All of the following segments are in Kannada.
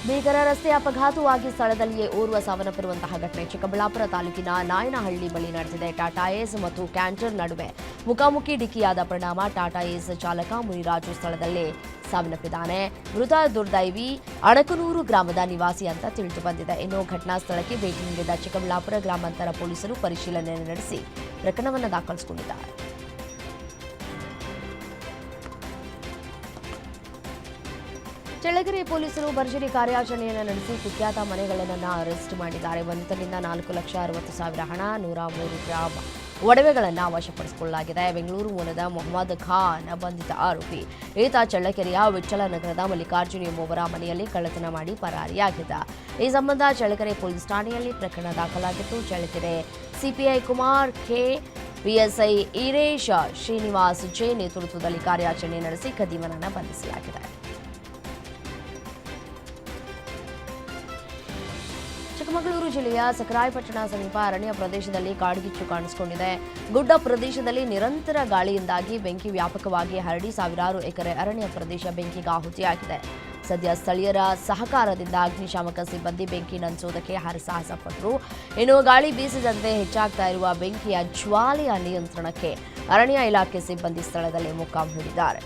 ಭೀಕರ ರಸ್ತೆ ಅಪಘಾತವಾಗಿ ಸ್ಥಳದಲ್ಲಿಯೇ ಓರ್ವ ಸಾವನ್ನಪ್ಪಿರುವಂತಹ ಘಟನೆ ಚಿಕ್ಕಬಳ್ಳಾಪುರ ತಾಲೂಕಿನ ನಾಯನಹಳ್ಳಿ ಬಳಿ ನಡೆದಿದೆ. ಟಾಟಾ ಏಸ್ ಮತ್ತು ಕ್ಯಾಂಟರ್ ನಡುವೆ ಮುಖಾಮುಖಿ ಡಿಕ್ಕಿಯಾದ ಪರಿಣಾಮ ಟಾಟಾ ಏಸ್ ಚಾಲಕ ಮುನಿರಾಜು ಸ್ಥಳದಲ್ಲೇ ಸಾವನ್ನಪ್ಪಿದ್ದಾನೆ. ಮೃತ ದುರ್ದೈವಿ ಅಣಕನೂರು ಗ್ರಾಮದ ನಿವಾಸಿ ಅಂತ ತಿಳಿದು ಬಂದಿದೆ. ಇನ್ನು ಘಟನಾ ಸ್ಥಳಕ್ಕೆ ಭೇಟಿ ನೀಡಿದ ಚಿಕ್ಕಬಳ್ಳಾಪುರ ಗ್ರಾಮಾಂತರ ಪೊಲೀಸರು ಪರಿಶೀಲನೆ ನಡೆಸಿ ಪ್ರಕರಣವನ್ನು ದಾಖಲಿಸಿಕೊಂಡಿದ್ದಾರೆ. ಚಳ್ಳಕೆರೆ ಪೊಲೀಸರು ಭರ್ಜರಿ ಕಾರ್ಯಾಚರಣೆಯನ್ನು ನಡೆಸಿ ಕುಖ್ಯಾತ ಮನೆಗಳನ್ನು ಅರೆಸ್ಟ್ ಮಾಡಿದ್ದಾರೆ. ಬಂಧಿತರಿಂದ 4,60,000 ಹಣ, 103 ಗ್ರಾಂ ಒಡವೆಗಳನ್ನು ವಶಪಡಿಸಿಕೊಳ್ಳಲಾಗಿದೆ. ಬೆಂಗಳೂರು ಮೂಲದ ಮೊಹಮ್ಮದ್ ಖಾನ್ ಬಂಧಿತ ಆರೋಪಿ. ಈತ ಚಳ್ಳಕೆರೆಯ ವಿಠ್ಠಲನಗರದ ಮಲ್ಲಿಕಾರ್ಜುನ್ ಎಂಬುವರ ಮನೆಯಲ್ಲಿ ಕಳ್ಳತನ ಮಾಡಿ ಪರಾರಿಯಾಗಿದ್ದ. ಈ ಸಂಬಂಧ ಚಳ್ಳಕೆರೆ ಪೊಲೀಸ್ ಠಾಣೆಯಲ್ಲಿ ಪ್ರಕರಣ ದಾಖಲಾಗಿತ್ತು. Challakere CPI Kumar K, PSI Eresh Srinivas J ನೇತೃತ್ವದಲ್ಲಿ ಕಾರ್ಯಾಚರಣೆ ನಡೆಸಿ ಖದೀಮನನ್ನು ಬಂಧಿಸಲಾಗಿದೆ. ಚಿಕ್ಕಮಗಳೂರು ಜಿಲ್ಲೆಯ ಸಕರಾಯಪಟ್ಟಣ ಸಮೀಪ ಅರಣ್ಯ ಪ್ರದೇಶದಲ್ಲಿ ಕಾಡ್ಗಿಚ್ಚು ಕಾಣಿಸಿಕೊಂಡಿದೆ. ಗುಡ್ಡ ಪ್ರದೇಶದಲ್ಲಿ ನಿರಂತರ ಗಾಳಿಯಿಂದಾಗಿ ಬೆಂಕಿ ವ್ಯಾಪಕವಾಗಿ ಹರಡಿ ಸಾವಿರಾರು ಎಕರೆ ಅರಣ್ಯ ಪ್ರದೇಶ ಬೆಂಕಿಗೆ ಆಹುತಿಯಾಗಿದೆ. ಸದ್ಯ ಸ್ಥಳೀಯರ ಸಹಕಾರದಿಂದ ಅಗ್ನಿಶಾಮಕ ಸಿಬ್ಬಂದಿ ಬೆಂಕಿ ನಂದಿಸುವುದಕ್ಕೆ ಹರಸಾಹಸ ಪಟ್ಟರು. ಇನ್ನು ಗಾಳಿ ಬೀಸಿದಂತೆ ಹೆಚ್ಚಾಗ್ತಾ ಇರುವ ಬೆಂಕಿಯ ಜ್ವಾಲೆಯ ನಿಯಂತ್ರಣಕ್ಕೆ ಅರಣ್ಯ ಇಲಾಖೆ ಸಿಬ್ಬಂದಿ ಸ್ಥಳದಲ್ಲಿ ಮೊಕ್ಕಾಂ ಹೂಡಿದ್ದಾರೆ.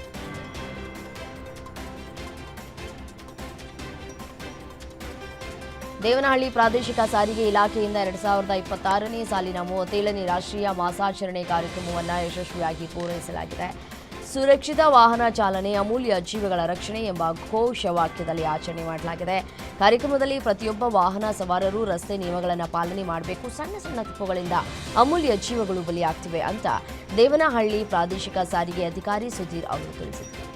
ದೇವನಹಳ್ಳಿ ಪ್ರಾದೇಶಿಕ ಸಾರಿಗೆ ಇಲಾಖೆಯಿಂದ 2026ನೇ ಸಾಲಿನ 37ನೇ ರಾಷ್ಟ್ರೀಯ ಮಾಸಾಚರಣೆ ಕಾರ್ಯಕ್ರಮವನ್ನು ಯಶಸ್ವಿಯಾಗಿ ಪೂರೈಸಲಾಗಿದೆ. ಸುರಕ್ಷಿತ ವಾಹನ ಚಾಲನೆ, ಅಮೂಲ್ಯ ಜೀವಗಳ ರಕ್ಷಣೆ ಎಂಬ ಘೋಷವಾಕ್ಯದಲ್ಲಿ ಆಚರಣೆ ಮಾಡಲಾಗಿದೆ. ಕಾರ್ಯಕ್ರಮದಲ್ಲಿ ಪ್ರತಿಯೊಬ್ಬ ವಾಹನ ಸವಾರರು ರಸ್ತೆ ನಿಯಮಗಳನ್ನು ಪಾಲನೆ ಮಾಡಬೇಕು. ಸಣ್ಣ ಸಣ್ಣ ತಪ್ಪುಗಳಿಂದ ಅಮೂಲ್ಯ ಜೀವಗಳು ಬಲಿಯಾಗ್ತಿವೆ ಅಂತ ದೇವನಹಳ್ಳಿ ಪ್ರಾದೇಶಿಕ ಸಾರಿಗೆ ಅಧಿಕಾರಿ ಸುಧೀರ್ ಅವರು ತಿಳಿಸಿದರು.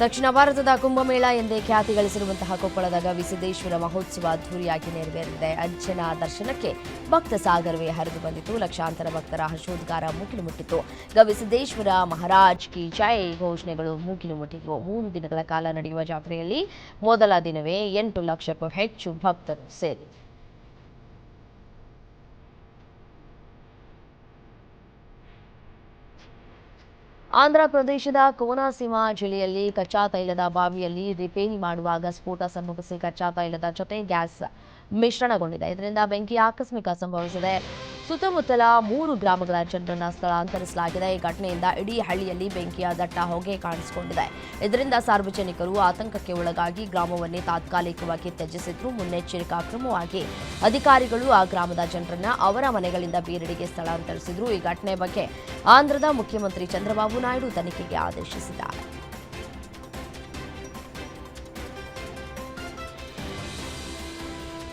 ದಕ್ಷಿಣ ಭಾರತದ ಕುಂಭಮೇಳ ಎಂದೇ ಖ್ಯಾತಿ ಗಳಿಸಿರುವಂತಹ ಕೊಪ್ಪಳದ ಗವಿಸಿದ್ದೇಶ್ವರ ಮಹೋತ್ಸವ ಅದ್ದೂರಿಯಾಗಿ ನೆರವೇರಿದೆ. ಅಜ್ಜನ ದರ್ಶನಕ್ಕೆ ಭಕ್ತ ಸಾಗರವೇ ಹರಿದು ಬಂದಿತು. ಲಕ್ಷಾಂತರ ಭಕ್ತರ ಹರ್ಷೋದ್ಗಾರ ಮೂಗಿಲು ಮುಟ್ಟಿತು. ಗವಿಸಿದ್ದೇಶ್ವರ ಮಹಾರಾಜ್ ಕಿ ಜೈ ಘೋಷಣೆಗಳು ಮೂಗಿಲು ಮುಟ್ಟಿತು. 3 ದಿನಗಳ ಕಾಲ ನಡೆಯುವ ಜಾತ್ರೆಯಲ್ಲಿ ಮೊದಲ ದಿನವೇ 8 ಲಕ್ಷಕ್ಕೂ ಹೆಚ್ಚು ಭಕ್ತರು ಸೇರಿದರು. ಆಂಧ್ರ ಪ್ರದೇಶದ ಕೋನಸೀಮ ಜಿಲ್ಲೆಯಲ್ಲಿ ಕಚ್ಚಾ ತೈಲದ ಬಾವಿಯಲ್ಲಿ ರಿಪೇರಿ ಮಾಡುವಾಗ ಸ್ಫೋಟ ಸಂಭವಿಸಿ ಕಚ್ಚಾ ತೈಲದ ಜೊತೆ ಗ್ಯಾಸ್ ಮಿಶ್ರಣಗೊಂಡಿದೆ. ಇದರಿಂದ ಬೆಂಕಿ ಆಕಸ್ಮಿಕ ಸಂಭವಿಸಿದೆ. ಸುತ್ತಮುತ್ತಲ 3 ಗ್ರಾಮಗಳ ಜನರನ್ನು ಸ್ಥಳಾಂತರಿಸಲಾಗಿದೆ. ಈ ಘಟನೆಯಿಂದ ಇಡೀ ಹಳ್ಳಿಯಲ್ಲಿ ಬೆಂಕಿಯ ದಟ್ಟ ಹೊಗೆ ಕಾಣಿಸಿಕೊಂಡಿದೆ. ಇದರಿಂದ ಸಾರ್ವಜನಿಕರು ಆತಂಕಕ್ಕೆ ಒಳಗಾಗಿ ಗ್ರಾಮವನ್ನೇ ತಾತ್ಕಾಲಿಕವಾಗಿ ತ್ಯಜಿಸಿದ್ರು. ಮುನ್ನೆಚ್ಚರಿಕಾ ಕ್ರಮವಾಗಿ ಅಧಿಕಾರಿಗಳು ಆ ಗ್ರಾಮದ ಜನರನ್ನ ಅವರ ಮನೆಗಳಿಂದ ಬೇರೆಡೆಗೆ ಸ್ಥಳಾಂತರಿಸಿದ್ರು. ಈ ಘಟನೆ ಬಗ್ಗೆ ಆಂಧ್ರದ ಮುಖ್ಯಮಂತ್ರಿ ಚಂದ್ರಬಾಬು ನಾಯ್ಡು ತನಿಖೆಗೆ ಆದೇಶಿಸಿದ್ದಾರೆ.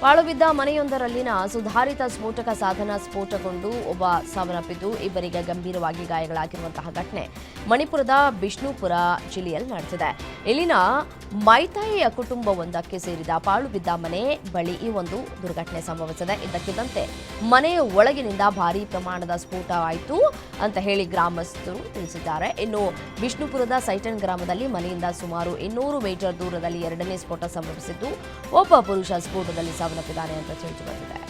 ಪಾಳು ಬಿದ್ದ ಮನೆಯೊಂದರಲ್ಲಿನ ಸುಧಾರಿತ ಸ್ಫೋಟಕ ಸಾಧನ ಸ್ಫೋಟಗೊಂಡು ಒಬ್ಬ ಸಾವನ್ನಪ್ಪಿದ್ದು, ಇಬ್ಬರಿಗೆ ಗಂಭೀರವಾಗಿ ಗಾಯಗಳಾಗಿರುವಂತಹ ಘಟನೆ ಮಣಿಪುರದ ಬಿಷ್ಣುಪುರ ಜಿಲ್ಲೆಯಲ್ಲಿ ನಡೆದಿದೆ. ಇಲ್ಲಿನ ಮೈತಾಯಿಯ ಕುಟುಂಬವೊಂದಕ್ಕೆ ಸೇರಿದ ಪಾಳು ಬಿದ್ದ ಮನೆ ಬಳಿ ಈ ಒಂದು ದುರ್ಘಟನೆ ಸಂಭವಿಸಿದೆ. ಇದ್ದಕ್ಕಿದ್ದಂತೆ ಮನೆಯ ಒಳಗಿನಿಂದ ಭಾರೀ ಪ್ರಮಾಣದ ಸ್ಫೋಟ ಆಯಿತು ಅಂತ ಹೇಳಿ ಗ್ರಾಮಸ್ಥರು ತಿಳಿಸಿದ್ದಾರೆ. ಇನ್ನು ಬಿಷ್ಣುಪುರದ ಸೈಟನ್ ಗ್ರಾಮದಲ್ಲಿ ಮನೆಯಿಂದ ಸುಮಾರು 200 ಮೀಟರ್ ದೂರದಲ್ಲಿ 2ನೇ ಸ್ಫೋಟ ಸಂಭವಿಸಿದ್ದು, ಒಬ್ಬ ಪುರುಷ ಸ್ಫೋಟದಲ್ಲಿ ಸಾವನ್ನಪ್ಪಿದ್ದಾನೆ ಅಂತ ತಿಳಿದು ಬಂದಿದೆ.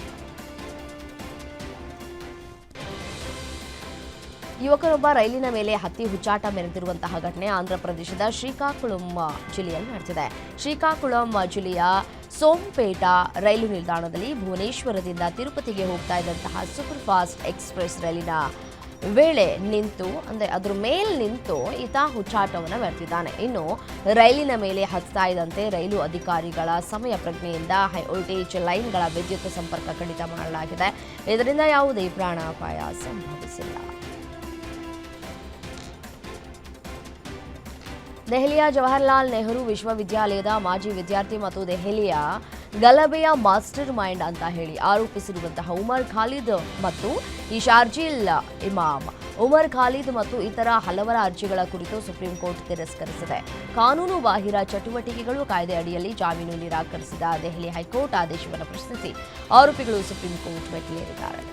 ಯುವಕರೊಬ್ಬ ರೈಲಿನ ಮೇಲೆ ಹತ್ತಿ ಹುಚ್ಚಾಟ ಮೆರೆದಿರುವಂತಹ ಘಟನೆ ಆಂಧ್ರಪ್ರದೇಶದ ಶ್ರೀಕಾಕುಳಂ ಜಿಲ್ಲೆಯಲ್ಲಿ ನಡೆದಿದೆ. ಶ್ರೀಕಾಕುಳಂ ಜಿಲ್ಲೆಯ ಸೋಂಪೇಟ ರೈಲು ನಿಲ್ದಾಣದಲ್ಲಿ ಭುವನೇಶ್ವರದಿಂದ ತಿರುಪತಿಗೆ ಹೋಗ್ತಾ ಇದ್ದಂತಹ ಸೂಪರ್ ಫಾಸ್ಟ್ ಎಕ್ಸ್ಪ್ರೆಸ್ ರೈಲಿನ ವೇಳೆ ಅದರ ಮೇಲೆ ನಿಂತು ಈತ ಹುಚ್ಚಾಟವನ್ನು ಮೆರೆದಿದ್ದಾನೆ. ಇನ್ನು ರೈಲಿನ ಮೇಲೆ ಹತ್ತಾ ಇದ್ದಂತೆ ರೈಲು ಅಧಿಕಾರಿಗಳ ಸಮಯ ಪ್ರಜ್ಞೆಯಿಂದ ಹೈ ವೋಲ್ಟೇಜ್ ಲೈನ್ಗಳ ವಿದ್ಯುತ್ ಸಂಪರ್ಕ ಕಡಿತ ಮಾಡಲಾಗಿದೆ. ಇದರಿಂದ ಯಾವುದೇ ಪ್ರಾಣಾಪಾಯ ಸಂಭವಿಸಿಲ್ಲ. ದೆಹಲಿಯ ಜವಾಹರ್ಲಾಲ್ ನೆಹರು ವಿಶ್ವವಿದ್ಯಾಲಯದ ಮಾಜಿ ವಿದ್ಯಾರ್ಥಿ ಮತ್ತು ದೆಹಲಿಯ ಗಲಭೆಯ ಮಾಸ್ಟರ್ ಮೈಂಡ್ ಅಂತ ಹೇಳಿ ಆರೋಪಿಸಿರುವಂತಹ ಉಮರ್ ಖಾಲಿದ್ ಮತ್ತು ಈ ಶಾರ್ಜಿಲ್ ಇಮಾಮ್ ಉಮರ್ ಖಾಲಿದ್ ಮತ್ತು ಇತರ ಹಲವರ ಅರ್ಜಿಗಳ ಕುರಿತು ಸುಪ್ರೀಂ ಕೋರ್ಟ್ ತಿರಸ್ಕರಿಸಿದೆ. ಕಾನೂನು ಬಾಹಿರ ಚಟುವಟಿಕೆಗಳು ಕಾಯ್ದೆ ಅಡಿಯಲ್ಲಿ ಜಾಮೀನು ನಿರಾಕರಿಸಿದ ದೆಹಲಿ ಹೈಕೋರ್ಟ್ ಆದೇಶವನ್ನು ಪ್ರಶ್ನಿಸಿ ಆರೋಪಿಗಳು ಸುಪ್ರೀಂ ಕೋರ್ಟ್ ಮೆಟ್ಟಿಲೇರಿದ್ದಾರೆ.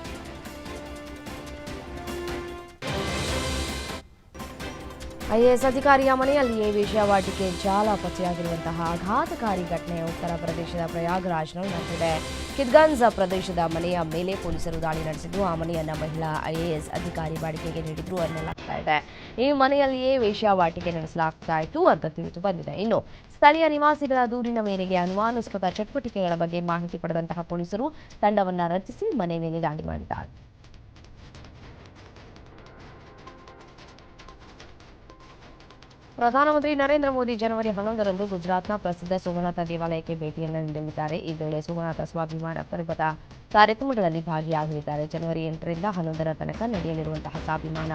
ಐಎಎಸ್ ಅಧಿಕಾರಿಯ ಮನೆಯಲ್ಲಿಯೇ ವೇಶ್ಯಾವಾಟಿಕೆ ಜಾಲ ಪತ್ತೆಯಾಗಿರುವಂತಹ ಆಘಾತಕಾರಿ ಘಟನೆ ಉತ್ತರ ಪ್ರದೇಶದ ಪ್ರಯಾಗ್ರಾಜ್ನಲ್ಲಿ ನಡೆದಿದೆ. ಕಿದ್ಗಂಜ್ ಪ್ರದೇಶದ ಮನೆಯ ಮೇಲೆ ಪೊಲೀಸರು ದಾಳಿ ನಡೆಸಿದ್ದು, ಆ ಮನೆಯನ್ನ ಮಹಿಳಾ ಐಎಎಸ್ ಅಧಿಕಾರಿ ಬಾಡಿಗೆಗೆ ನೀಡಿದ್ರು ಎನ್ನಲಾಗ್ತಾ ಇದೆ. ಈ ಮನೆಯಲ್ಲಿಯೇ ವೇಶ್ಯಾವಾಟಿಕೆ ನಡೆಸಲಾಗ್ತಾ ಇತ್ತು ಅಂತ ತಿಳಿದು ಬಂದಿದೆ. ಇನ್ನು ಸ್ಥಳೀಯ ನಿವಾಸಿಗಳ ದೂರಿನ ಮೇರೆಗೆ ಅನುಮಾನಾಸ್ಪದ ಚಟುವಟಿಕೆಗಳ ಬಗ್ಗೆ ಮಾಹಿತಿ ಪಡೆದಂತಹ ಪೊಲೀಸರು ತಂಡವನ್ನ ರಚಿಸಿ ಮನೆ ಮೇಲೆ ದಾಳಿ ಮಾಡಿದ್ದಾರೆ. ಪ್ರಧಾನಮಂತ್ರಿ ನರೇಂದ್ರ ಮೋದಿ ಜನವರಿ 11ರಂದು ಗುಜರಾತ್ನ ಪ್ರಸಿದ್ಧ ಸೋಮನಾಥ ದೇವಾಲಯಕ್ಕೆ ಭೇಟಿಯನ್ನು ನೀಡಲಿದ್ದಾರೆ. ಈ ವೇಳೆ ಸೋಮನಾಥ ಸ್ವಾಭಿಮಾನ ಪರ್ವದ ಕಾರ್ಯಕ್ರಮಗಳಲ್ಲಿ ಭಾಗಿಯಾಗಲಿದ್ದಾರೆ. ಜನವರಿ 8ರಿಂದ 11ರ ತನಕ ನಡೆಯಲಿರುವಂತಹ ಸ್ವಾಭಿಮಾನ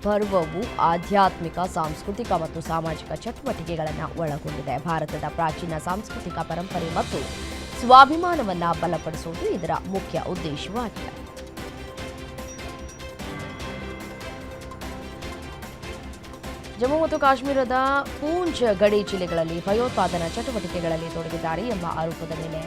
ಪರ್ವವು ಆಧ್ಯಾತ್ಮಿಕ, ಸಾಂಸ್ಕೃತಿಕ ಮತ್ತು ಸಾಮಾಜಿಕ ಚಟುವಟಿಕೆಗಳನ್ನು ಒಳಗೊಂಡಿದೆ. ಭಾರತದ ಪ್ರಾಚೀನ ಸಾಂಸ್ಕೃತಿಕ ಪರಂಪರೆ ಮತ್ತು ಸ್ವಾಭಿಮಾನವನ್ನು ಬಲಪಡಿಸುವುದು ಇದರ ಮುಖ್ಯ ಉದ್ದೇಶವಾಗಿದೆ. ಜಮ್ಮು ಮತ್ತು ಕಾಶ್ಮೀರದ ಪೂಂಚ್ ಗಡಿ ಜಿಲ್ಲೆಗಳಲ್ಲಿ ಭಯೋತ್ಪಾದನಾ ಚಟುವಟಿಕೆಗಳಲ್ಲಿ ತೊಡಗಿದ್ದಾರೆ ಎಂಬ ಆರೋಪದ ಮೇಲೆ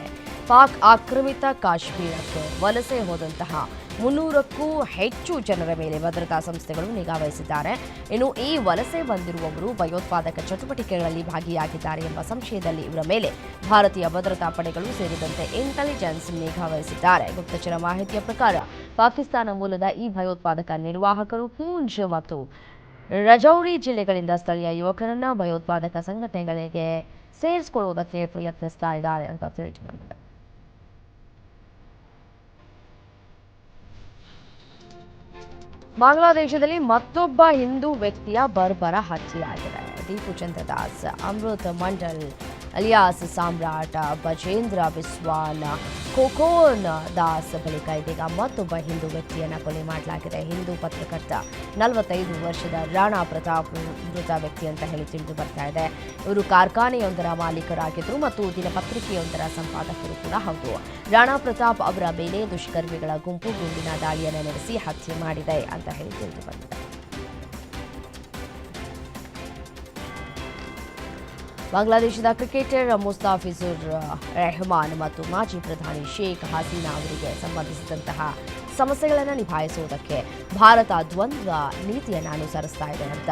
ಪಾಕ್ ಆಕ್ರಮಿತ ಕಾಶ್ಮೀರಕ್ಕೆ ವಲಸೆ ಹೋದಂತಹ 300ಕ್ಕೂ ಹೆಚ್ಚು ಜನರ ಮೇಲೆ ಭದ್ರತಾ ಸಂಸ್ಥೆಗಳು ನಿಗಾ ವಹಿಸಿದ್ದಾರೆ. ಇನ್ನು ಈ ವಲಸೆ ಬಂದಿರುವವರು ಭಯೋತ್ಪಾದಕ ಚಟುವಟಿಕೆಗಳಲ್ಲಿ ಭಾಗಿಯಾಗಿದ್ದಾರೆ ಎಂಬ ಸಂಶಯದಲ್ಲಿ ಇವರ ಮೇಲೆ ಭಾರತೀಯ ಭದ್ರತಾ ಪಡೆಗಳು ಸೇರಿದಂತೆ ಇಂಟೆಲಿಜೆನ್ಸ್ ನಿಗಾ ವಹಿಸಿದ್ದಾರೆ. ಗುಪ್ತಚರ ಮಾಹಿತಿಯ ಪ್ರಕಾರ ಪಾಕಿಸ್ತಾನ ಮೂಲದ ಈ ಭಯೋತ್ಪಾದಕ ನಿರ್ವಾಹಕರು ಪೂಂಚ್ ಮತ್ತು ರಜೌರಿ ಜಿಲ್ಲೆಗಳಿಂದ ಸ್ಥಳೀಯ ಯುವಕರನ್ನ ಭಯೋತ್ಪಾದಕ ಸಂಘಟನೆಗಳಿಗೆ ಸೇರಿಸಿಕೊಳ್ಳುವುದಕ್ಕೆ ಪ್ರಯತ್ನಿಸ್ತಾ ಇದ್ದಾರೆ ಅಂತ ತಿಳಿದುಬಂದಿದೆ. ಬಾಂಗ್ಲಾದೇಶದಲ್ಲಿ ಮತ್ತೊಬ್ಬ ಹಿಂದೂ ವ್ಯಕ್ತಿಯ ಬರ್ಬರ ಹತ್ಯೆಯಾಗಿದೆ. ದೀಪು ಚಂದ್ರ ದಾಸ್, ಅಮೃತ್ ಮಂಡಲ್ ಅಲಿಯಾಸ್ ಸಾಮ್ರಾಟ್, ಬಜೇಂದ್ರ ಬಿಸ್ವಾಲ್, ಖೋಖೋನ್ ದಾಸ್ ಬಳಿಕ ಇದೀಗ ಮತ್ತೊಬ್ಬ ಹಿಂದೂ ವ್ಯಕ್ತಿಯನ್ನು ಕೊಲೆ ಮಾಡಲಾಗಿದೆ. ಹಿಂದೂ ಪತ್ರಕರ್ತ 45 ವರ್ಷದ ರಾಣಾ ಪ್ರತಾಪ್ ಮೃತ ವ್ಯಕ್ತಿ ಅಂತ ಹೇಳಿ ತಿಳಿದು ಬರ್ತಾ ಇದೆ. ಇವರು ಕಾರ್ಖಾನೆಯೊಂದರ ಮಾಲೀಕರಾಗಿದ್ದರು ಮತ್ತು ದಿನಪತ್ರಿಕೆಯೊಂದರ ಸಂಪಾದಕರು ಕೂಡ ಹೌದು. ರಾಣಾ ಪ್ರತಾಪ್ ಅವರ ಮೇಲೆ ದುಷ್ಕರ್ಮಿಗಳ ಗುಂಪು ಗುಂಡಿನ ದಾಳಿಯನ್ನು ನಡೆಸಿ ಹತ್ಯೆ ಮಾಡಿದೆ ಅಂತ ಹೇಳಿ ತಿಳಿದು ಬಂದಿದೆ. ಬಾಂಗ್ಲಾದೇಶದ ಕ್ರಿಕೆಟರ್ ಮುಸ್ತಾಫಿಜುರ್ ರೆಹಮಾನ್ ಮತ್ತು ಮಾಜಿ ಪ್ರಧಾನಿ ಶೇಖ್ ಹಸೀನಾ ಅವರಿಗೆ ಸಂಬಂಧಿಸಿದಂತಹ ಸಮಸ್ಯೆಗಳನ್ನು ನಿಭಾಯಿಸುವುದಕ್ಕೆ ಭಾರತ ದ್ವಂದ್ವ ನೀತಿಯನ್ನು ಅನುಸರಿಸ್ತಾ ಇದೆ ಅಂತ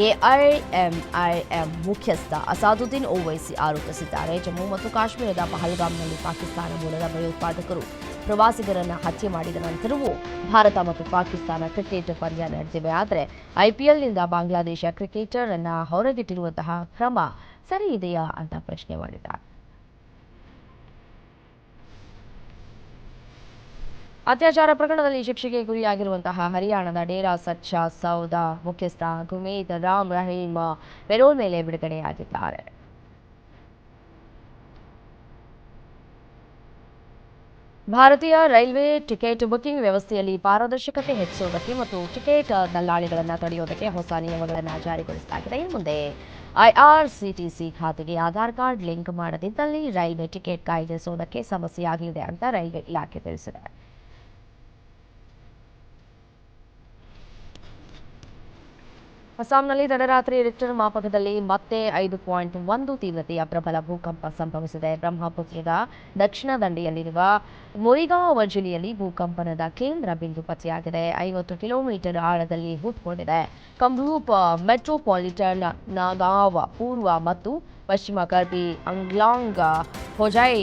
ಎಐಎಂಐಎಂ ಮುಖ್ಯಸ್ಥ ಅಸಾದುದ್ದೀನ್ ಓವೈಸಿ ಆರೋಪಿಸಿದ್ದಾರೆ. ಜಮ್ಮು ಮತ್ತು ಕಾಶ್ಮೀರದ ಪಹಲ್ಗಾಮ್ನಲ್ಲಿ ಪಾಕಿಸ್ತಾನ ಮೂಲದ ಭಯೋತ್ಪಾದಕರು ಪ್ರವಾಸಿಗರನ್ನು ಹತ್ಯೆ ಮಾಡಿದ ನಂತರವೂ ಭಾರತ ಮತ್ತು ಪಾಕಿಸ್ತಾನ ಕ್ರಿಕೆಟ್ ಪಂದ್ಯ ನಡೆದಿವೆ. ಆದರೆ ಐಪಿಎಲ್ನಿಂದ ಬಾಂಗ್ಲಾದೇಶ ಕ್ರಿಕೆಟರ್ ಅನ್ನ ಹೊರಗಿಟ್ಟಿರುವಂತಹ ಕ್ರಮ ಸರಿ ಇದೆಯಾ ಅಂತ ಪ್ರಶ್ನೆ ಮಾಡಿದ್ದಾರೆ. ಅತ್ಯಾಚಾರ ಪ್ರಕರಣದಲ್ಲಿ ಶಿಕ್ಷೆಗೆ ಗುರಿಯಾಗಿರುವಂತಹ ಹರಿಯಾಣದ ಡೇರಾ ಸಚ್ಚಾ ಸೌದಾ ಮುಖ್ಯಸ್ಥ ಗುಮೇತ್ ರಾಮ್ ರಹೀಮ್ ಪೆರೋಲ್ ಮೇಲೆ ಬಿಡುಗಡೆಯಾಗಿದ್ದಾರೆ. ಭಾರತೀಯ ರೈಲ್ವೆ ಟಿಕೆಟ್ ಬುಕಿಂಗ್ ವ್ಯವಸ್ಥೆಯಲ್ಲಿ ಪಾರದರ್ಶಕತೆ ಹೆಚ್ಚಿಸುವುದಕ್ಕೆ ಮತ್ತು ಟಿಕೆಟ್ ದಲ್ಲಾಳಿಗಳನ್ನು ತಡೆಯುವುದಕ್ಕೆ ಹೊಸ ನಿಯಮಗಳನ್ನು ಜಾರಿಗೊಳಿಸಲಾಗಿದೆ. ಇನ್ನು ಮುಂದೆ ಐಆರ್ಸಿಟಿಸಿ ಖಾತೆಗೆ ಆಧಾರ್ ಕಾರ್ಡ್ ಲಿಂಕ್ ಮಾಡದಿದ್ದಲ್ಲಿ ರೈಲ್ವೆ ಟಿಕೆಟ್ ಕಾಯ್ದಿರಿಸುವುದಕ್ಕೆ ಸಮಸ್ಯೆಯಾಗಲಿದೆ ಅಂತ ರೈಲ್ವೆ ಇಲಾಖೆ ತಿಳಿಸಿದೆ. ಅಸ್ಸಾಂನಲ್ಲಿ ತಡರಾತ್ರಿ ರಿಕ್ಟರ್ ಮಾಪಕದಲ್ಲಿ ಮತ್ತೆ 5.1 ತೀವ್ರತೆಯ ಪ್ರಬಲ ಭೂಕಂಪ ಸಂಭವಿಸಿದೆ. ಬ್ರಹ್ಮಪುತ್ರದ ದಕ್ಷಿಣ ದಂಡೆಯಲ್ಲಿರುವ ಮೊರಿಗಾಂವ್ ಜಿಲ್ಲೆಯಲ್ಲಿ ಭೂಕಂಪನದ ಕೇಂದ್ರ ಬಿಂದು ಪತ್ತೆಯಾಗಿದೆ. 50 ಕಿಲೋಮೀಟರ್ ಆಳದಲ್ಲಿ ಹುಟ್ಟುಕೊಂಡಿದೆ. ಕಮ್ರೂಪ್ ಮೆಟ್ರೋಪಾಲಿಟನ್ ನಾಗಾಂವ್ ಪೂರ್ವ ಮತ್ತು ಪಶ್ಚಿಮ ಕರ್ಬಿ ಅಂಗ್ಲಾಂಗ್ ಹೊಜೈ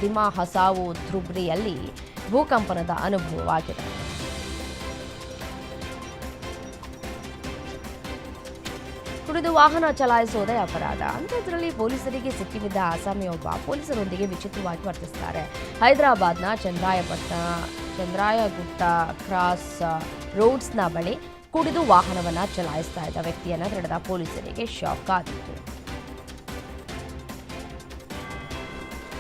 ದಿಮಾ ಹಸಾವು ಧ್ರುಬ್ರಿಯಲ್ಲಿ ಭೂಕಂಪನದ ಅನುಭವವಾಗಿದೆ. ಕುಡಿದು ವಾಹನ ಚಲಾಯಿಸುವುದೇ ಅಪರಾಧ ಅಂಥದ್ರಲ್ಲಿ ಪೊಲೀಸರಿಗೆ ಸಿಕ್ಕಿಬಿದ್ದ ಅಸ್ಸಾಮಿಯೊಬ್ಬ ಪೊಲೀಸರೊಂದಿಗೆ ವಿಚಿತ್ರವಾಗಿ ವರ್ತಿಸುತ್ತಾರೆ. ಹೈದರಾಬಾದ್ನ ಚಂದ್ರಾಯಗುಟ್ಟ ಕ್ರಾಸ್ ರೋಡ್ಸ್ನ ಬಳಿ ಕುಡಿದು ವಾಹನವನ್ನು ಚಲಾಯಿಸ್ತಾ ಇದ್ದ ವ್ಯಕ್ತಿಯನ್ನು ತಡೆದ ಪೊಲೀಸರಿಗೆ ಶಾಕ್ ಆಗಿತ್ತು.